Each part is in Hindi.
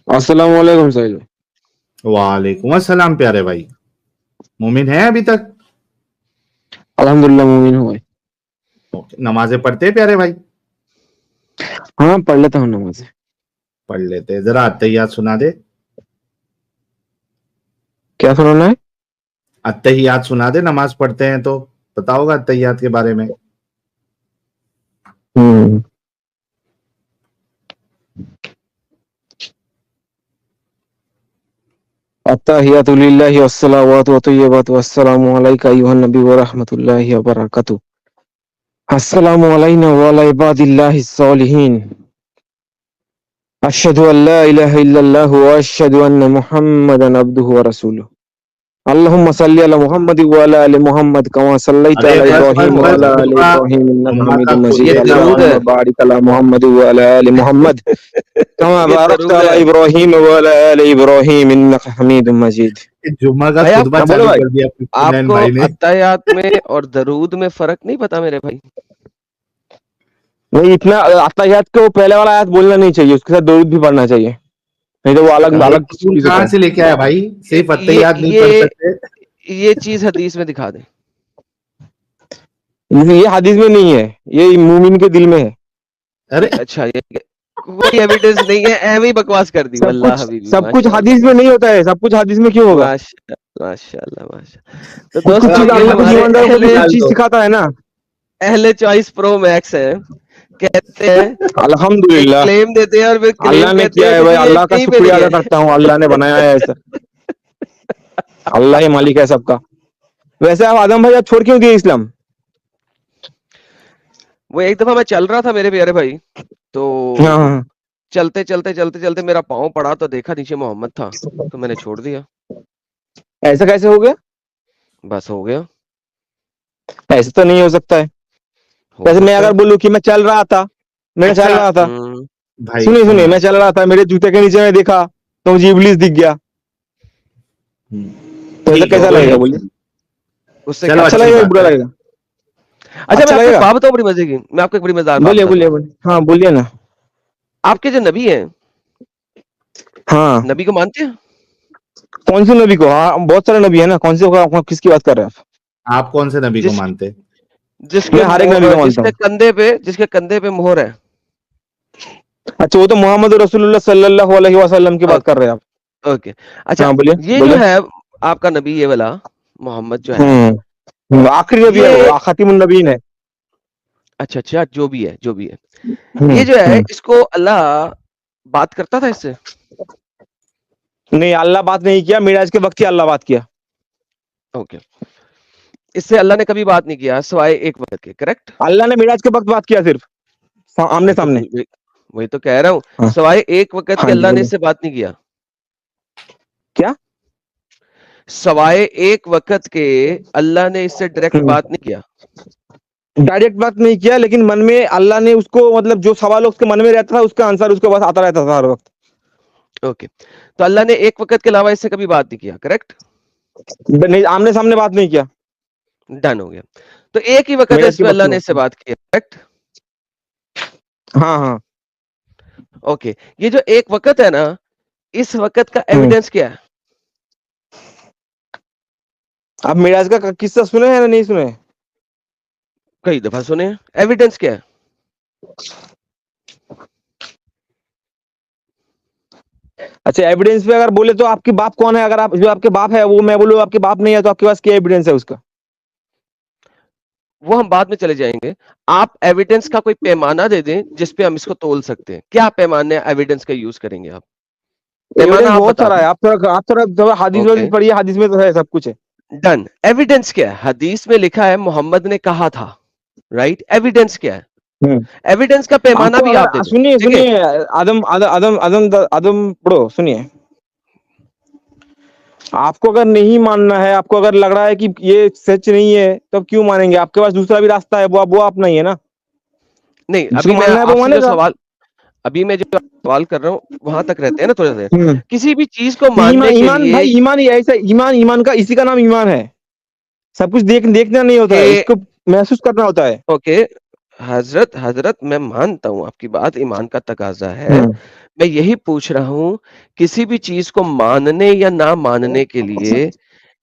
अस्सलाम वालेकुम साहिल। वालेकुम अस्सलाम प्यारे भाई। मोमिन है अभी तक? अल्हम्दुलिल्लाह मोमिन हूँ भाई। नमाजें पढ़ते हैं प्यारे भाई? हाँ पढ़ लेता हूँ नमाज। पढ़ लेते हैं। जरा अत्तहियात सुना दे। क्या सुनाना है? अत्तहियात सुना दे, नमाज पढ़ते हैं तो पता होगा अत्तहियात के बारे में। हम्म। अत्तहियातु लिल्लाहि वस्सलावातु वत्तय्यिबातु वस्सलामु अलैका अय्युहन नबी व रहमतुल्लाहि व बरकातुहू। अस्सलामु अलैना व अला इबादिल्लाहिस सालिहीन। अशहदु अल्ला इलाहा इल्लल्लाहु व अशहदु अन्ना मुहम्मदन अब्दुहु व रसूलुहु। अल्लाहुम्मा सल्लि अला मुहम्मद व अला आलि मुहम्मद कमा सल्लैता अरे अला बस बस इब्राहीम व बस अला आलि जुम्मा इब्राहीम इन्नका जुम्मा का हमीदुम खुद मजीद। ये कहना दरूद अल्लाहुम्मा है। और बारिक अला मुहम्मद व अला आलि मुहम्मद कमा ये बारकता दरूद अला है इब्राहीम व अला आलि इब्राहीम इन्नका हमीदुम मजीद। जुम्मा का भाई। आप खुतबा हाँ बोलो चालू भाई। कर दिया नैन आपको भाई ने। अत्तायात में और दरूद में फर्क नहीं पता मेरे भाई? नहीं इतना अत्तहियात को पहले वाला आयत बोलना नहीं चाहिए, उसके साथ दुरूद भी पढ़ना चाहिए, नहीं तो वो अलग ये अलग कसूर चीज होता कहाँ है। से लेके आया भाई? सिर्फ ये अत्तहियात नहीं पढ़ ये सकते? ये चीज हदीस में दिखा दे। ये हदीस में नहीं है, ये मूमिन के दिल में है। अरे अच्छा, ये कोई एविडेंस नहीं है, ऐਵੇਂ ही बकवास कर दी। वल्लाह हबीबी, सब कुछ माशाल्लाह हदीस में नहीं होता है, सब कुछ हदीस में क्यों होगा? माशाल्लाह माशाल्लाह माशाल्लाह। तो कुछ कुछ दोस्तों, चीज ये अल्लाह कुछ हमारे ईमानदारों को भी अहले कुछ निकाल चीज दो। सिखाता है ना। अहले चॉइस प्रो मैक्स है। कहते हैं, एक अल्हम्दुलिल्लाह क्लेम देते हैं और फिर क्लेम अल्लाह ने कहते किया हैं है कि भाई, जी ये अल्लाह का कहीं पे शुक्रिया नहीं अदा है। करता हूँ, अल्लाह ने बनाया है ऐसा। अल्लाह ही मालिक है सबका। वैसे आप आदम भाई आप छोड़ क्यों दिए इस्लाम? वो एक दफा मैं चल रहा था मेरे प्यारे भाई, तो हाँ हाँ। चलते चलते चलते चलते मेरा पाँव पड़ा तो देखा नीचे मोहम्मद था, तो मैंने छोड़ दिया। ऐसा कैसे हो गया? बस हो गया। ऐसे तो नहीं हो सकता है। हो जैसे मैं सकता अगर है। बोलूँ कि मैं चल रहा था, मैं चल अच्छा रहा था, भाई सुनिए सुनिए, सुनो। मैं चल रहा था, मेरे जूते के नीचे मैं देखा तो मुझे इब्लीस दिख गया, तो ऐसा ठीक है, कैसा कोई लगेगा नहीं। बोलिए? उससे चलो क्या अच्छा फर्क अच्छी लगेगा कि बात बुरा है। लगेगा? अच्छा, मैं अच्छा आपको एक लगेगा? बात बताऊं बड़ी मजे की। मैं आपको एक बड़ी मजेदार बात बोलिए बताता बोलिए हूँ। बोलिए, हाँ बोलिए ना। आपके जो नबी हैं, हाँ नबी को मानते हैं? कौन से नबी को? हाँ बहुत सारे नबी है ना, कौन से किसकी बात कर रहे हैं आप कौन से नबी को जिस मानते? आप? मैं हर एक नबी को मानता हूँ। जिसके कंधे पे मोहर है। अच्छा वो तो मोहम्मद रसूलुल्लाह सल्लल्लाहु अलैहि वसल्लम की बात कर ओके रहे हैं आप? ओके। अच्छा, हाँ बोलिए ये जो बोलिए। है आपका नबी, ये वाला मोहम्मद जो है, आखिरी नबी है वो, ये खातिमुन नबीन है। अच्छा अच्छा, जो भी है जो भी है, हम्म ये जो है हम्म। इसको अल्लाह बात करता था इससे? नहीं अल्लाह बात नहीं किया, मिराज के वक्त ही अल्लाह बात किया। ओके, इससे अल्लाह ने कभी बात नहीं किया सिवाय एक वक्त के, करेक्ट? अल्लाह ने मिराज के वक्त बात किया सिर्फ, आमने वही तो सामने। वही तो कह रहा हूँ, हाँ सिवाय एक वक्त के हाँ जी अल्लाह ने बोलिए। इससे बात नहीं किया। क्या? सवाए एक वक्त के अल्लाह ने इससे डायरेक्ट बात नहीं किया। डायरेक्ट बात नहीं किया, लेकिन मन में अल्लाह ने उसको, मतलब जो सवाल उसके मन में रहता था उसका आंसर उसके पास आता रहता था हर वक्त। ओके, तो अल्लाह ने एक वक्त के अलावा इससे कभी बात नहीं किया, करेक्ट? नहीं आमने सामने बात नहीं किया। डन हो गया। तो एक ही वक्त है मिराज इस के पे वक्त अल्लाह की ने बात इससे की। बात की, करेक्ट? हाँ हाँ। ओके, ये जो एक वक्त है ना, इस वक्त का एविडेंस क्या है? आप मिराज का किस्सा सुने हैं या नहीं सुने? कई दफा सुने हैं। एविडेंस क्या है? अच्छा एविडेंस पे अगर बोले तो आपके बाप कौन है? अगर आप जो आपके बाप है वो मैं बोलूं आपके बाप नहीं है, तो आपके पास क्या एविडेंस है उसका? वो हम बाद में चले जाएंगे। आप एविडेंस का कोई पैमाना दे दें जिसपे हम इसको तोल सकते हैं। क्या पैमाने एविडेंस का यूज करेंगे आप? पैमाना एविडेंस आप बहुत बता सारा दें। है, आप थोड़ा हदीस ओके, वदीस पढ़िए, हदीस में तो है सब कुछ है। डन। एविडेंस क्या है? हदीस में लिखा है मोहम्मद ने कहा था, राइट? एविडेंस क्या है? हम्म। एविडेंस का पैमाना आपको भी आप दे अगर दो, सुनिए ठीक है? सुनिए, आदम आदम आदम आदम आदम पढ़ो, सुनिए। आपको अगर नहीं मानना है, आपको अगर लग रहा है कि ये सच नहीं है, तब क्यों मानेंगे? आपके पास दूसरा भी रास्ता है, वो अपना ही है ना। नहीं, जिसको मानना है वो मानेगा। अभी मैं जो सवाल कर रहा हूँ वहां तक रहते हैं ना थोड़ा देर। हम्म। किसी भी चीज को तो ईमान मानने के ईमान लिए भाई, ईमान ही ऐसा, ईमान ईमान का इसी का नाम ईमान है। सब कुछ देखना नहीं होता है, कि उसको महसूस करना होता है। ओके, हजरत हजरत मैं मानता हूं आपकी बात, ईमान का तकाजा है। मैं यही पूछ रहा हूं, किसी भी चीज को मानने या ना मानने के लिए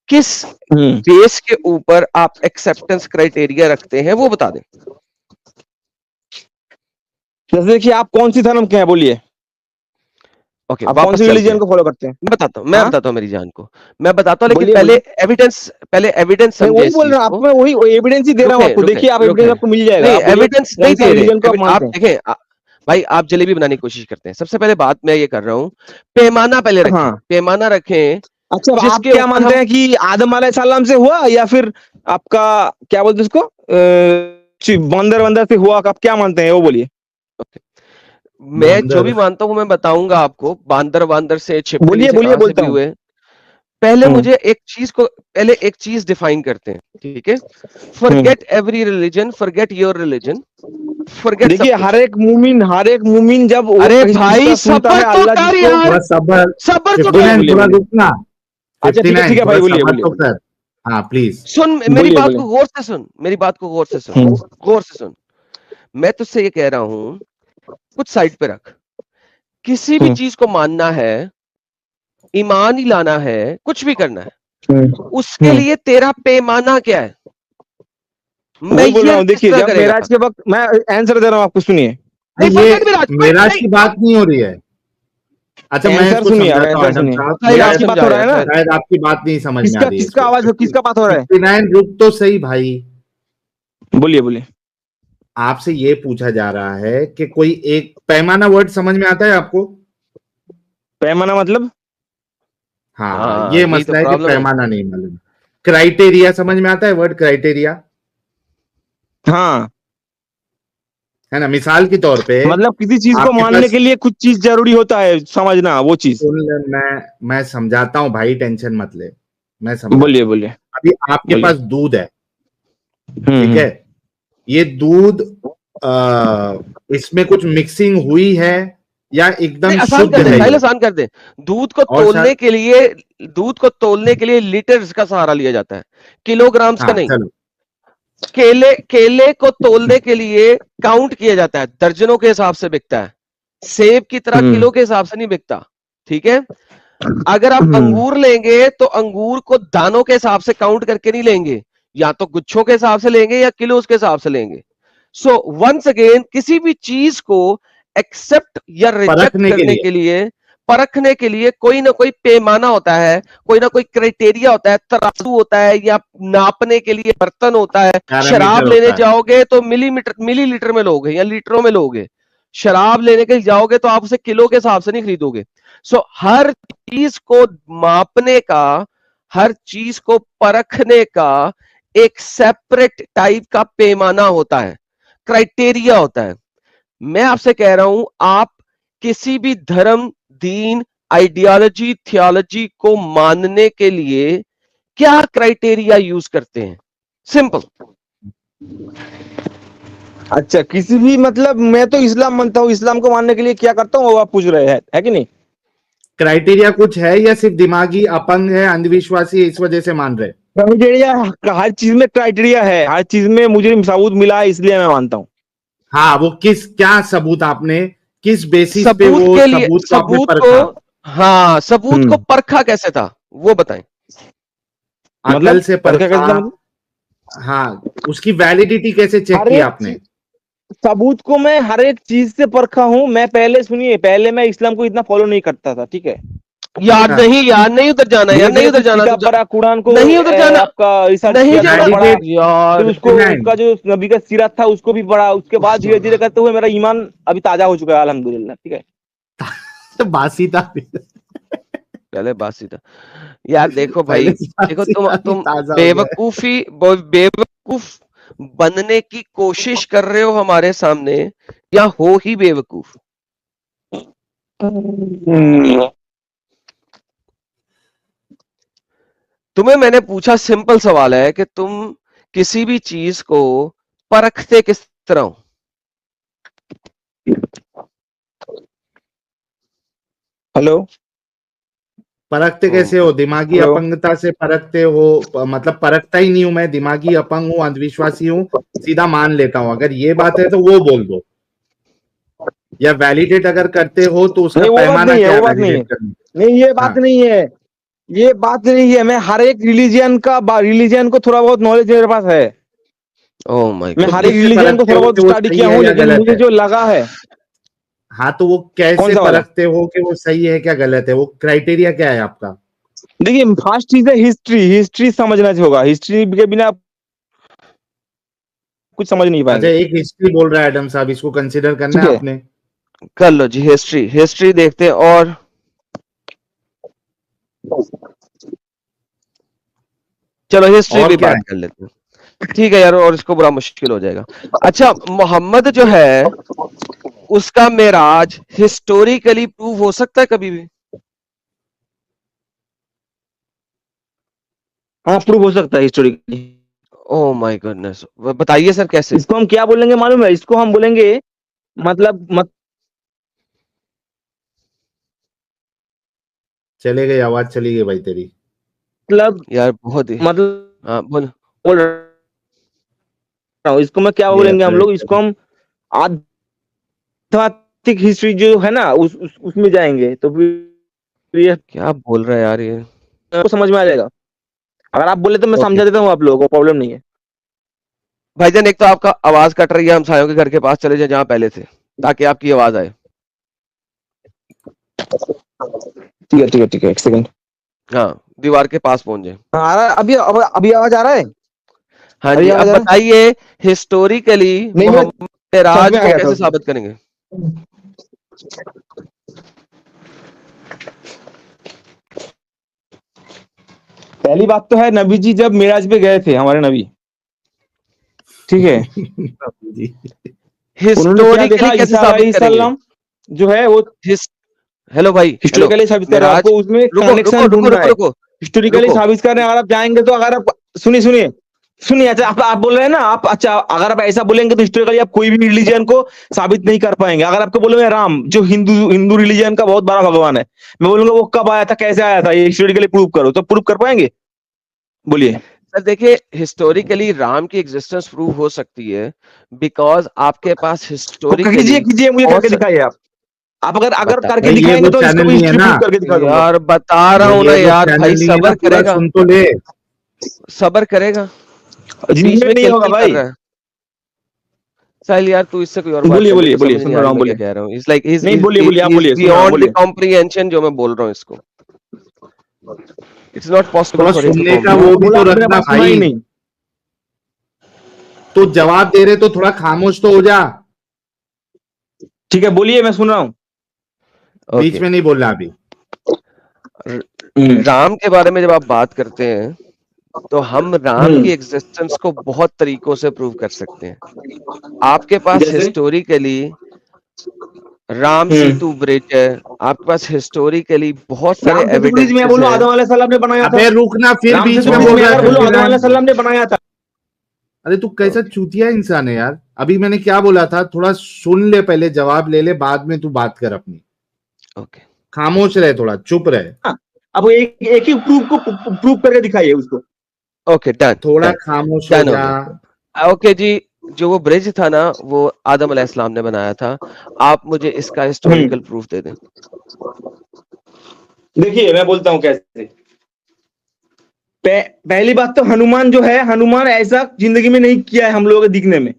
किस बेस के ऊपर आप एक्सेप्टेंस क्राइटेरिया रखते हैं, वो बता दें। जैसे देखिए, आप कौन सी धर्म के हैं बोलिए, ओके, आप कौन वापस सी चलते रिलीजन हैं। को फॉलो करते हैं? मैं बताता हूँ हाँ, मेरी जान को। मैं बताता हूँ, लेकिन बोलिए पहले बोलिए। एविडेंस मैं समझे वही इस बोल चीज रहा हूँ, को। आपको मैं वही एविडेंस ही दे रहा हूँ आपको। देखिए, आप एविडेंस आपको मिल जाएगा। नहीं, आप बोलिए एविडेंस कौन नहीं सा दे रहे। रिलीजन को आप आप मानते हैं? देखें, भाई आप जलेबी बनाने की कोशिश करते हैं। सबसे पहले बात मैं ये कर रहा हूँ, पैमाना पहले रखें, हाँ, पैमाना रखें अच्छा, अब आप जिसके क्या ऊपर मानते हम। हैं कि आदम अलैहिस्सलाम से हुआ, या फिर आपका क्या बोलते हैं उसको, बंदर वंदर से हुआ? आप क्या मानते हैं वो बोलिए। मैं जो भी बंदर। मानता हूँ मैं बताऊंगा आपको, बांदर वांदर से, छिपकली बोलिए से, बोलिए, कहां से बोलता भी हूँ। हुए। पहले मुझे एक चीज डिफाइन करते हैं, ठीक है। Forget every religion, forget your religion, forget सब देखिए, कुछ। हर एक मुमिन जब वो अरे कहीं भाई किसका सुनता सबर है, तो अल्लाह कर जिसको। यार, थोड़ा सबर। सबर तो बोलिए कर। 59 बोलिए थोड़ा बोलिए। रुकना। अच्छा, ठीक है 59 ठीक है थोड़ा भाई, बोलिए सबर बोलिए तो बोलिए। कर। हाँ प्लीज। सुन मेरी बोलिए बात बोलिए। को गौर से सुन, मेरी बात को गौर से सुन, गौर से सुन। मैं तुझसे ये कह रहा हूं, कुछ साइड पे रख। किसी भी चीज को मानना है, ईमान ही लाना है, कुछ भी करना है, उसके लिए तेरा पैमाना क्या है, वही बोल रहा मेजर हूँ। किस देखिए, तरह जब करेगा। मेराज के वक्त, मैं आंसर दे रहा हूँ आपको, सुनिए। नहीं, ये फरगेट मिराज, मेराज नहीं की बात नहीं हो रही है। अच्छा मैं आंसर इसको सुनिए, अब समझाता हूँ आंसर आदम सुनिए। साहब, मेराज यार की शायद बात हो समझा रहा यार, है ना? शायद आपकी बात नहीं समझ में आ किसका रही है किसका इसको। आवाज, किसका बात हो रहा है? 59 रुक तो सही भाई। बोलिए बोलिए। आपसे ये पूछा जा रहा है कि कोई एक पैमाना वर्ड समझ में आता है आपको? पैमाना मतलब? हाँ, हाँ ये यही तो मसला है कि प्रॉब्लम है। पैमाना नहीं मालूम। क्राइटेरिया समझ में आता है वर्ड क्राइटेरिया? हाँ, है ना, मिसाल के तौर पे मतलब किसी चीज को आपके मानने पास। के लिए कुछ चीज जरूरी होता है, समझना वो चीज। मैं समझाता हूं भाई, टेंशन मत ले। मैं बोलिए समझाता हूं। बोलिए अभी आपके बोलिए। पास दूध है, ठीक है। ये दूध इसमें कुछ मिक्सिंग हुई है या नहीं, एकदम आसान शुद्ध कर दे है साहिल, ये? आसान कर दे। दूध को और सर, तोलने के लिए दूध को तोलने के लिए लीटर्स का सहारा लिया जाता है, किलोग्राम्स का हाँ नहीं। चलो। केले को तोलने के लिए काउंट किया जाता है, दर्जनों के हिसाब से बिकता है। सेब की तरह किलो के हिसाब से नहीं बिकता, ठीक है। अगर आप अंगूर लेंगे तो अंगूर को दानों के हिसाब से काउंट करके नहीं लेंगे, या तो गुच्छों के हिसाब से लेंगे या किलो के हिसाब से लेंगे। सो वंस अगेन, किसी भी चीज को एक्सेप्ट या रिजेक्ट परखने के करने लिए। के लिए, परखने के लिए कोई ना कोई पैमाना होता है, कोई ना कोई क्राइटेरिया होता है, तराजू होता है, या नापने के लिए बर्तन होता है। शराब पैरामीटर लेने होता है। जाओगे तो मिलीलीटर में लोगे या लीटरों में लोगे। शराब लेने के जाओगे तो आप उसे किलो के हिसाब से नहीं खरीदोगे। सो हर चीज को मापने का, हर चीज को परखने का एक सेपरेट टाइप का पैमाना होता है, क्राइटेरिया होता है। मैं आपसे कह रहा हूं, आप किसी भी धर्म, दीन, आइडियोलॉजी, थियोलॉजी को मानने के लिए क्या क्राइटेरिया यूज करते हैं? सिंपल। अच्छा, किसी भी, मतलब मैं तो इस्लाम मानता हूँ, इस्लाम को मानने के लिए क्या करता हूँ वो आप पूछ रहे हैं, है कि नहीं? क्राइटेरिया कुछ है या सिर्फ दिमागी अपंग है, अंधविश्वासी है, इस वजह से मान रहे? क्राइटेरिया, हर चीज में क्राइटेरिया है, हर चीज में मुझे सबूत मिला है, इसलिए मैं मानता हूँ। हाँ, वो क्या सबूत आपने, किस बेसिस पे सबूत वो के लिए, सबूत को आपने सबूत को, परखा? हाँ, सबूत को परखा कैसे था वो बताएं। अकल मतलब से परखा परखा? कैसे था मतलब? हाँ, उसकी वैलिडिटी कैसे चेक हर की एक आपने? सबूत को मैं हर एक चीज से परखा हूँ। मैं पहले, सुनिए, पहले मैं इस्लाम को इतना फॉलो नहीं करता था, ठीक है। यार हाँ, नहीं, यार नहीं उधर जाना, यार धीरे नहीं धीरे उधर कुछ जाना, किताब पढ़ा, कुरान को नहीं उधर जाना, आपका रिसर्च नहीं किया, थोड़ा जाना पढ़ा, वैलिडेट। फिर यार। उसको, 59। उसका जो नबी का सीरत था उसको भी पढ़ा। उसके बाद धीरे धीरे करते हुए मेरा ईमान अभी ताजा हो चुका है, अल्हम्दुलिल्लाह, ठीक है। तो बासी था। पहले बात सीधा। यार देखो भाई, पहले से देखो बासी था, अभी तुम ताजा हो गया है। बेवकूफ बनने की कोशिश कर रहे हो हमारे सामने, या हो ही बेवकूफ। तुम्हें मैंने पूछा, सिंपल सवाल है कि तुम किसी भी चीज को परखते किस तरह हो? हेलो। परखते कैसे हो? दिमागी हेलो। अपंगता से परखते हो? मतलब परखता ही नहीं हूं मैं, दिमागी अपंग हूँ, अंधविश्वासी हूँ, सीधा मान लेता हूँ। अगर ये बात है तो वो बोल दो, या वैलिडेट अगर करते हो तो उसका नहीं, वो बात पैमाना नहीं है, क्या है वो बात नहीं है। वैलिडेट करने? नहीं, ये बात हाँ, नहीं है, ये बात नहीं है। मैं हर एक रिलीजन को थोड़ा बहुत नॉलेज मेरे पास है। ओह माय मैं गॉड। हर एक किससे रिलीजन को परखते थोड़ा हो बहुत कि वो स्टडी सही किया है हूँ, या लेकिन गलत मुझे है? जो लगा है। हाँ, तो वो कौन कैसे सा वाला? परखते हो कि वो सही है क्या गलत है? वो क्राइटेरिया क्या है आपका? देखिए, फर्स्ट चीज है हिस्ट्री। हिस्ट्री समझना होगा, हिस्ट्री के बिना कुछ समझ नहीं अच्छा, पाएंगे। एक हिस्ट्री बोल रहा है एडम साहब, इसको कंसिडर करना ठीक है है। आपने? कर लो जी, हिस्ट्री हिस्ट्री देखते हैं। और चलो हिस्ट्री और भी क्या है? बात कर लेते हैं, ठीक है यार, और इसको बड़ा मुश्किल हो जाएगा। अच्छा, मोहम्मद जो है उसका मेराज हिस्टोरिकली प्रूव हो सकता है कभी भी? हाँ, प्रूव हो सकता है हिस्टोरिकली। ओह माय गॉडनेस, बताइए सर कैसे? इसको हम क्या बोलेंगे मालूम है? इसको हम बोलेंगे मतलब चले गई, आवाज चली गई भाई तेरी। यार बहुत ही, मतलब हाँ बोल। बोल रहा हूँ, इसको मैं क्या ये बोलेंगे हम लोग? इसको हम आध्यात्मिक हिस्ट्री जो है ना, उसमें जाएंगे तो फिर ये क्या बोल रहा है यार ये? आपको समझ में आ जाएगा। अगर आप बोले तो मैं ओके समझा देता हूँ आप लोगों को, प्रॉब्लम नहीं है। भाईजान, एक तो आपका आवाज कट रही है, हम सायों के घर के पास चले जाए जहां पहले थे, ताकि आपकी आवाज आए। ठीक है, ठीक है, ठीक है, एक सेकंड। हाँ, दीवार के पास पहुंच जाए। आ रहा है अभी आवाज आ रहा है? हाँ अभी जी, आवाज अब आ रहा है? बताइए हिस्टोरिकली नहीं, मैं मोहम्मद समझ राज में आ को गया था कैसे उसमें। साबित करेंगे? पहली बात तो है, नबी जी जब मेराज पे गए थे, हमारे नबी, ठीक है, जी। उन्होंने क्या देखा? हिस्टोरिकली कैसे ईसा साबित करेंगे? अलैहिस्सलाम जो है वो हेलो भाई, हेलो। हिस्टोरिकली साबित कर रहे हैं। मेराज, आपको उसमें रुको रुको कनेक्शन रुको ढूंढना रुको है। रुको हिस्टोरिकली रुको। साबित कर रहे हैं। अगर आप जाएंगे तो, अगर आप सुनिए सुनिए सुनिए, अच्छा आप बोल रहे हैं ना, आप, अच्छा अगर आप ऐसा बोलेंगे तो हिस्टोरिकली आप कोई भी रिलीजन को साबित नहीं कर पाएंगे। अगर आपको बोलोगे राम जो हिंदू हिंदू रिलीजन का बहुत बड़ा भगवान है, मैं बोलूंगा वो कब आया था, कैसे आया था, ये हिस्टोरिकली प्रूव करो, तो प्रूव कर पाएंगे? बोलिए। सर देखिए, हिस्टोरिकली राम की एग्जिस्टेंस प्रूव हो सकती है बिकॉज आपके पास तो हिस्टोरिकली कीजिए कीजिए, मुझे करके बहुत दिखाइए आप अगर अगर बता करके भाई ये दिखाएंगे वो तो इसको चैनल भी नहीं है हिस्ट्री ना, प्रूव करके दिखा दूंगा। यार बता रहा हूं ये ना वो यार, चैनल भाई नहीं है ना, सबर पूरा करेगा, सुन तो ले। सबर करेगा, बीच जिंदगी में नहीं होगा किलकिल कर भाई। रहा है। साहिल यार, तू इससे कोई और बात बोलिए कर, मेरे बोलिए को बोलिए, समझ नहीं सुन आ रहा रही हूँ, मैं क्या बोलिए। कह रहा हूँ। इट्स लाइक नहीं, बोलिए बोलिए, आप इज बोलिए, सुन रहा हूँ, बियॉन्ड द बोलिए। कॉम्प्रिहेंशन जो मैं बोल रहा हूँ इसको। इट्स नॉट पॉसिबल थोड़ा फॉर हिम टू सुनने का मैंने वो कॉम्प्रिहेंड। भी बोला, तो आपने रखना बात सुना ही भाई। नहीं। तो जवाब दे रहे तो थोड़ा खामोश तो हो जा। ठीक है, बोलिए, मैं सुन रहा हूँ। बीच ओके, में नहीं बोलना अभी। राम के बारे में जब आप बात करते हैं तो हम राम की एग्जिस्टेंस को बहुत तरीकों से प्रूव कर सकते हैं। आपके पास जैसे हिस्टोरिकली राम सेतु ब्रिज है, आपके पास हिस्टोरिकली बहुत सारे राम सेतु ब्रिज मैं एविडेंसेस बोलूं है। आदम अलैहिस्सलाम ने बनाया था। अबे रुकना, फिर राम बीच सेतु में ब्रिज बोल मैं रहा है, अगर फिर बोलूं फिर आदम राम। अलैहिस्सलाम ने बनाया था। अरे तू कैसा चूतिया इंसान है यार। अभी मैंने क्या बोला था, थोड़ा सुन ले पहले, जवाब ले ले, बाद में तू बात कर अपनी। ओके खामोश रहे, थोड़ा चुप रहे। हाँ, अब वो एक ही प्रूफ को प्रूव करके दिखाइए उसको। ओके, डन थोड़ा डन खामोश हो डन हो जा। गया। ओके जी, जो वो ब्रिज था ना, वो आदम अलैहिस्सलाम ने बनाया था। आप मुझे इसका हिस्टोरिकल प्रूफ दे दें। देखिए, मैं बोलता हूँ कैसे। पहली बात तो, हनुमान जो है, हनुमान ऐसा जिंदगी में नहीं किया है हम लोगों के दिखने में,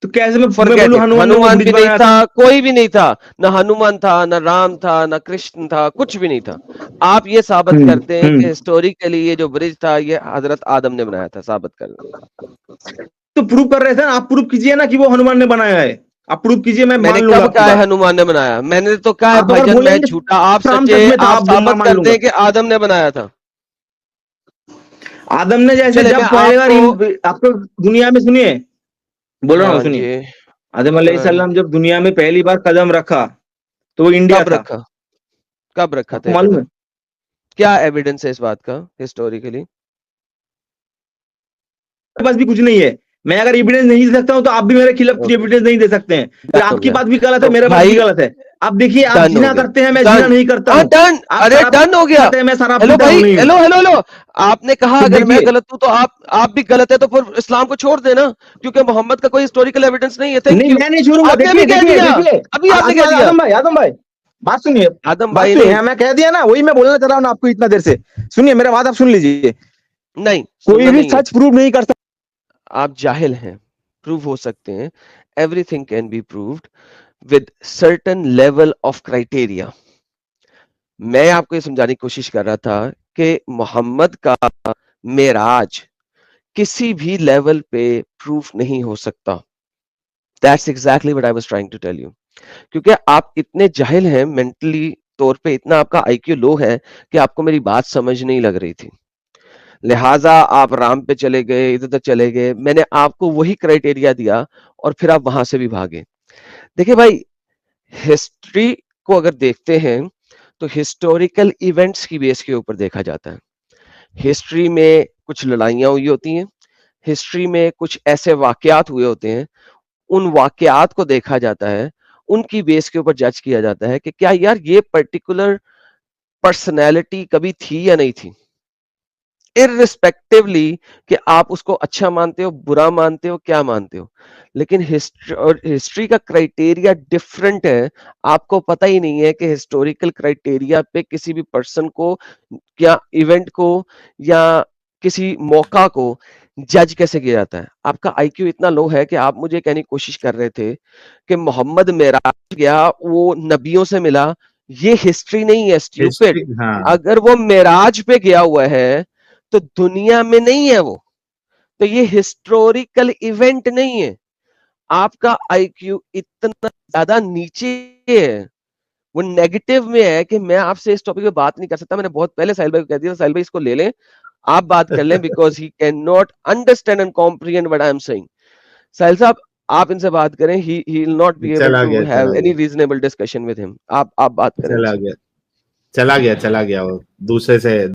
तो कैसे मैं फॉरगेट बोलूं इट, हनुमान ने वो हनुमान ब्रिज भी नहीं बनाया था, था? कोई भी नहीं था, ना हनुमान था, ना राम था, ना कृष्ण था, कुछ भी नहीं था। आप ये साबित कर दें कि हिस्टोरिकली ये जो ब्रिज था ये हजरत आदम ने बनाया था, साबित कर दें। तो प्रूव कर रहे थे ना, आप प्रूव कीजिए ना कि वो हनुमान ने बनाया है। आप प्रूव कीजिए, मैं मैंने मान लूंगा कब आपकी कहा है बात। हनुमान ने बनाया? मैंने तो कहा है आप अगर भाईजान मैं बोलेंगे झूठा, आप राम सच्चे, सच में था, आप आप बोलना, साबित मान कर लूंगा। दें कि आदम ने बनाया था। आदम ने जैसे चले, मैं जब पहली बार आपको, आपको दुनिया में, सुनिए, बोल रहा हूँ, हाँ सुनिए। जी, आदम हाँ जी। अलैहिस्सलाम जब दुनिया में पहली बार कदम रखा तो वो इंडिया कब था। रखा? कब रखा था आपको ये मालूम है? कदम? क्या एविडेंस है इस बात का हिस्टोरिकली? मेरे पास भी कुछ नहीं है। मैं अगर एविडेंस नहीं दे सकता हूँ तो आप भी मेरे खिलाफ कुछ ओके, एविडेंस नहीं दे सकते हैं, फिर डन हो आपकी गया। बात भी गलत है, तो मेरा बात भी भाई, गलत है। आप देखिए, आप Done जिना हो गया, करते हैं, मैं done. जिना नहीं करता हाँ हूँ। डन, आप अरे शराब डन हो गया। पीते हैं, मैं शराब हेलो पीता भाई, नहीं हूँ। हेलो हेलो हेलो, आपने कहा तो अगर मैं देखिए, गलत हूं तो आप भी गलत है, तो फिर इस्लाम को छोड़ देना, क्योंकि मोहम्मद का कोई हिस्टोरिकल एविडेंस नहीं है। थैंक नहीं यू। मैं नहीं छोड़ूंगा। आपने देखिए अभी कह देखिए दिया, देखिए, अभी आपने कह दिया। आदम भाई बात सुनिए, आदम बात भाई सुनिए। नहीं, हाँ, मैं कह दिया ना, वही मैं बोलना चाह रहा हूँ ना आपको इतना देर से। सुनिए मेरा बात, आप सुन लीजिए। नहीं कोई सुनना भी नहीं है। सच प्रूव नहीं कर सकता। आप जाहिल हैं, प्रूव हो सकते हैं। Everything can be proved with certain level of criteria. मैं आपको ये समझाने की कोशिश कर रहा था कि मोहम्मद का मेराज किसी भी लेवल पे प्रूफ नहीं हो सकता। That's exactly what I was trying to tell you. क्योंकि आप इतने जाहिल हैं, मेंटली तौर पे इतना आपका आईक्यू लो है कि आपको मेरी बात समझ नहीं लग रही थी, लिहाजा आप राम पे चले गए, इधर तक चले गए। मैंने आपको वही क्राइटेरिया दिया और फिर आप वहां से भी भागे। देखिए भाई, हिस्ट्री को अगर देखते हैं तो हिस्टोरिकल इवेंट्स की बेस के ऊपर देखा जाता है। हिस्ट्री में कुछ लड़ाइयां हुई होती हैं, हिस्ट्री में कुछ ऐसे वाकयात हुए होते हैं, उन वाकयात को देखा जाता है, उनकी बेस के ऊपर जज किया जाता है कि क्या यार ये पर्टिकुलर पर्सनैलिटी कभी थी या नहीं थी, इररिस्पेक्टिवली कि आप उसको अच्छा मानते हो, बुरा मानते हो, क्या मानते हो। लेकिन हिस्ट्री का क्राइटेरिया डिफरेंट है। आपको पता ही नहीं है कि हिस्टोरिकल क्राइटेरिया पे किसी भी पर्सन को या इवेंट को या किसी मौका को जज कैसे किया जाता है। आपका आईक्यू इतना लो है कि आप मुझे कहने की कोशिश कर रहे थे कि मोहम्मद मेराज गया, वो नबियों से मिला। ये हिस्ट्री नहीं है स्टूपिड। हिस्ट्री, हाँ अगर वो मेराज पे गया हुआ है तो दुनिया में नहीं है वो, तो ये हिस्टोरिकल इवेंट नहीं है। आपका आईक्यू इतना ज्यादा नीचे है, वो नेगेटिव में है कि मैं आपसे इस टॉपिक पे बात नहीं कर सकता। मैंने बहुत पहले साहिल भाई को कह दिया, साहिल भाई इसको ले लें, आप बात कर लें, because he can not understand and comprehend what I am saying. Sahil साहब, आप इनसे बात करें, he will not be able चला टू गया, हैव चला एनी गया, रीजनेबल डिस्कशन विद हिम। आप बात करें चला उनसे। गया, चला गया वो दूसरे से